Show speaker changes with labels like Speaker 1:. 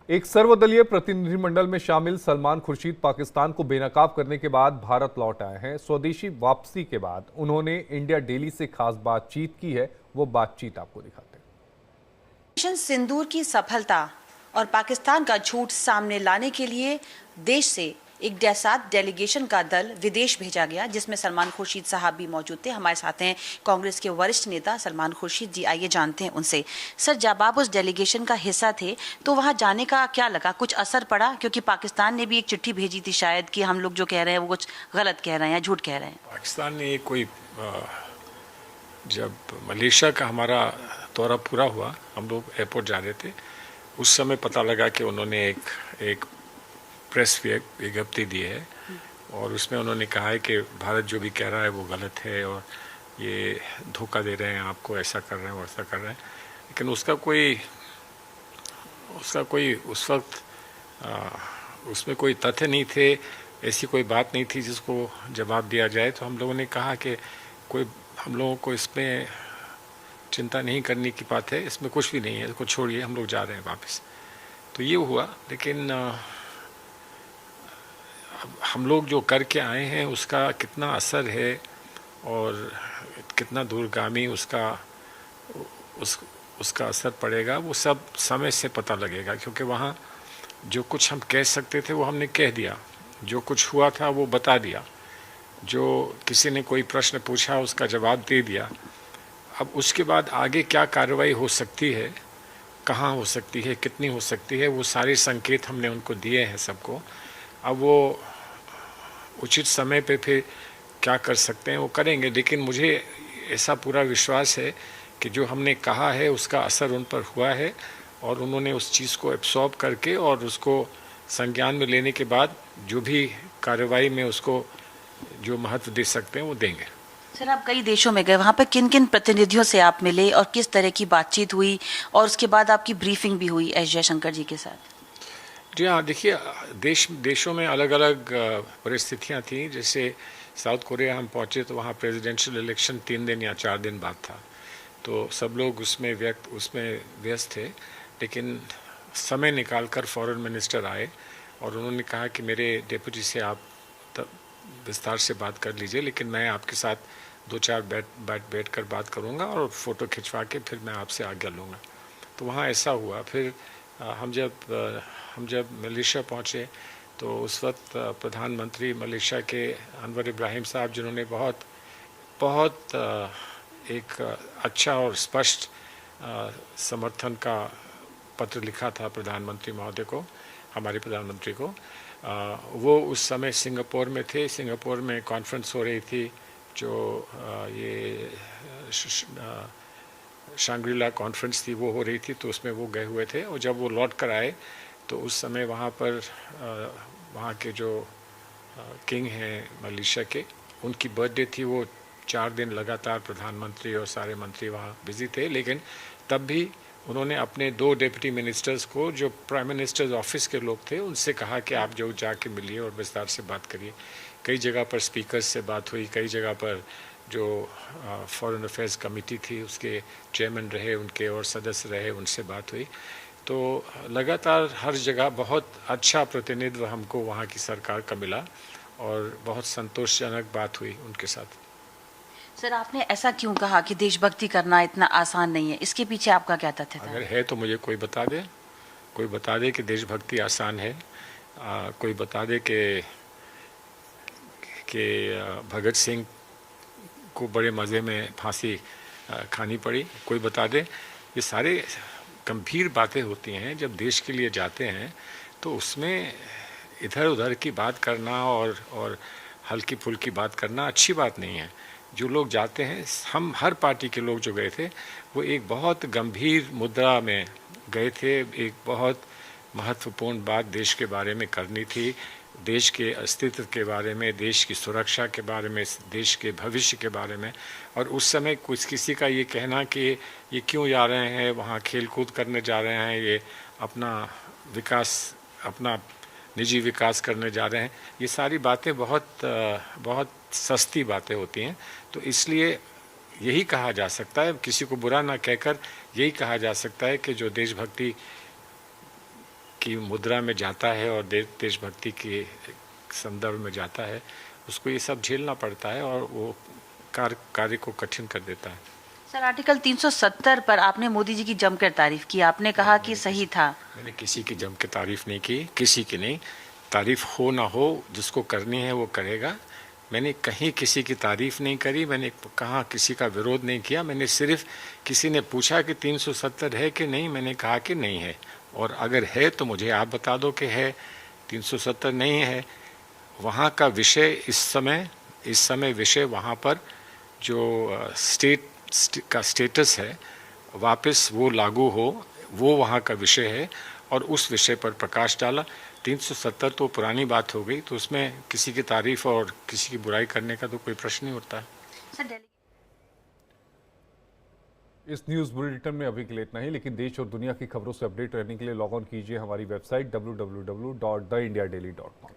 Speaker 1: एक सर्वदलीय प्रतिनिधिमंडल में शामिल सलमान खुर्शीद पाकिस्तान को बेनकाब करने के बाद भारत लौट आए हैं। स्वदेशी वापसी के बाद उन्होंने इंडिया डेली से खास बातचीत की है। वो बातचीत आपको दिखाते हैं।
Speaker 2: ऑपरेशन सिंदूर की सफलता और पाकिस्तान का झूठ सामने लाने के लिए देश से एक डेसात डेलीगेशन का दल विदेश भेजा गया, जिसमें सलमान खुर्शीद साहब भी मौजूद थे। हमारे साथ हैं कांग्रेस के वरिष्ठ नेता सलमान खुर्शीद जी। आइए जानते हैं उनसे। सर, जब आप उस डेलीगेशन का हिस्सा थे तो वहां जाने का क्या लगा? कुछ असर पड़ा? क्योंकि पाकिस्तान ने भी एक चिट्ठी भेजी थी शायद कि हम लोग जो कह रहे हैं वो कुछ गलत कह रहे हैं या झूठ कह रहे हैं।
Speaker 3: पाकिस्तान ने कोई जब मलेशिया का हमारा दौरा पूरा हुआ, हम लोग एयरपोर्ट जा रहे थे, उस समय पता लगा कि उन्होंने एक प्रेस विज्ञप्ति दी है और उसमें उन्होंने कहा है कि भारत जो भी कह रहा है वो गलत है और ये धोखा दे रहे हैं आपको, ऐसा कर रहे हैं वैसा कर रहे हैं। लेकिन उसका कोई उस वक्त उसमें कोई तथ्य नहीं थे, ऐसी कोई बात नहीं थी जिसको जवाब दिया जाए। तो हम लोगों ने कहा कि हम लोगों को इसमें चिंता नहीं करने की बात है, इसमें कुछ भी नहीं है, इसको छोड़िए, हम लोग जा रहे हैं वापस। तो ये हुआ। लेकिन हम लोग जो करके आए हैं उसका कितना असर है और कितना दूरगामी उसका असर पड़ेगा, वो सब समय से पता लगेगा। क्योंकि वहाँ जो कुछ हम कह सकते थे वो हमने कह दिया, जो कुछ हुआ था वो बता दिया, जो किसी ने कोई प्रश्न पूछा उसका जवाब दे दिया। अब उसके बाद आगे क्या कार्रवाई हो सकती है, कहाँ हो सकती है, कितनी हो सकती है, वो सारे संकेत हमने उनको दिए हैं सबको। अब वो उचित समय पे फिर क्या कर सकते हैं वो करेंगे। लेकिन मुझे ऐसा पूरा विश्वास है कि जो हमने कहा है उसका असर उन पर हुआ है और उन्होंने उस चीज़ को एब्सॉर्ब करके और उसको संज्ञान में लेने के बाद जो भी कार्रवाई में उसको जो महत्व दे सकते हैं वो देंगे।
Speaker 2: सर, आप कई देशों में गए, वहाँ पर किन किन प्रतिनिधियों से आप मिले और किस तरह की बातचीत हुई और उसके बाद आपकी ब्रीफिंग भी हुई एस जयशंकर जी के साथ?
Speaker 3: जी हाँ, देखिए, देशों में अलग अलग परिस्थितियाँ थी। जैसे साउथ कोरिया हम पहुँचे तो वहाँ प्रेसिडेंशियल इलेक्शन 3 दिन या 4 दिन बाद था, तो सब लोग उसमें व्यस्त थे। लेकिन समय निकाल कर फॉरेन मिनिस्टर आए और उन्होंने कहा कि मेरे डिप्टी से आप विस्तार से बात कर लीजिए, लेकिन मैं आपके साथ 2-4 बैठ कर बात करूँगा और फ़ोटो खिंचवा के फिर मैं आपसे आज्ञा लूँगा। तो वहाँ ऐसा हुआ। फिर हम जब मलेशिया पहुँचे तो उस वक्त प्रधानमंत्री मलेशिया के अनवर इब्राहिम साहब, जिन्होंने बहुत एक अच्छा और स्पष्ट समर्थन का पत्र लिखा था प्रधानमंत्री महोदय को, हमारे प्रधानमंत्री को, वो उस समय सिंगापुर में थे। सिंगापुर में कॉन्फ्रेंस हो रही थी जो ये शांग्रीला कॉन्फ्रेंस थी, वो हो रही थी, तो उसमें वो गए हुए थे। और जब वो लौट कर आए तो उस समय वहाँ पर वहाँ के जो किंग हैं मलेशिया के, उनकी बर्थडे थी। वो 4 दिन लगातार प्रधानमंत्री और सारे मंत्री वहाँ बिजी थे। लेकिन तब भी उन्होंने अपने 2 डिप्टी मिनिस्टर्स को, जो प्राइम मिनिस्टर्स ऑफिस के लोग थे, उनसे कहा कि आप जो जाके मिलिए और विस्तार से बात करिए। कई जगह पर स्पीकर्स से बात हुई, कई जगह पर जो फॉरेन अफेयर्स कमेटी थी उसके चेयरमैन रहे, उनके और सदस्य रहे, उनसे बात हुई। तो लगातार हर जगह बहुत अच्छा प्रतिनिधित्व हमको वहाँ की सरकार का मिला और बहुत संतोषजनक बात हुई उनके साथ।
Speaker 2: सर, आपने ऐसा क्यों कहा कि देशभक्ति करना इतना आसान नहीं है? इसके पीछे आपका क्या तथ्य था?
Speaker 3: अगर है तो मुझे कोई बता दे कि देशभक्ति आसान है। कोई बता दे कि भगत सिंह को बड़े मज़े में फांसी खानी पड़ी, कोई बता दे। ये सारे गंभीर बातें होती हैं। जब देश के लिए जाते हैं तो उसमें इधर उधर की बात करना और हल्की फुल्की बात करना अच्छी बात नहीं है। जो लोग जाते हैं, हम हर पार्टी के लोग जो गए थे, वो एक बहुत गंभीर मुद्रा में गए थे। एक बहुत महत्वपूर्ण बात देश के बारे में करनी थी, देश के अस्तित्व के बारे में, देश की सुरक्षा के बारे में, देश के भविष्य के बारे में। और उस समय किसी का ये कहना कि ये क्यों जा रहे हैं वहाँ, खेल कूद करने जा रहे हैं, ये अपना निजी विकास करने जा रहे हैं, ये सारी बातें बहुत सस्ती बातें होती हैं। तो इसलिए यही कहा जा सकता है, किसी को बुरा ना कहकर यही कहा जा सकता है कि जो देशभक्ति की मुद्रा में जाता है और देशभक्ति के संदर्भ में जाता है, उसको ये सब झेलना पड़ता है और वो कार्य को कठिन कर देता है।
Speaker 2: सर, आर्टिकल 370 पर आपने मोदी जी की जमकर तारीफ की, आपने कहा कि सही था।
Speaker 3: मैंने किसी की जम के तारीफ नहीं की, किसी की नहीं। तारीफ हो ना हो, जिसको करनी है वो करेगा। मैंने कहीं किसी की तारीफ नहीं करी, मैंने कहा किसी का विरोध नहीं किया। मैंने सिर्फ किसी ने पूछा कि 370 है कि नहीं, मैंने कहा कि नहीं है, और अगर है तो मुझे आप बता दो कि है, 370 नहीं है। वहाँ का विषय इस समय विषय वहाँ पर जो स्टेट का स्टेटस है वापस वो लागू हो, वो वहाँ का विषय है, और उस विषय पर प्रकाश डाला। 370 तो पुरानी बात हो गई, तो उसमें किसी की तारीफ और किसी की बुराई करने का तो कोई प्रश्न नहीं उठता है।
Speaker 1: इस न्यूज़ बुलेटिन में अभी के लिए इतना ही, लेकिन देश और दुनिया की खबरों से अपडेट रहने के लिए लॉग ऑन कीजिए हमारी वेबसाइट www.theindiadaily.com।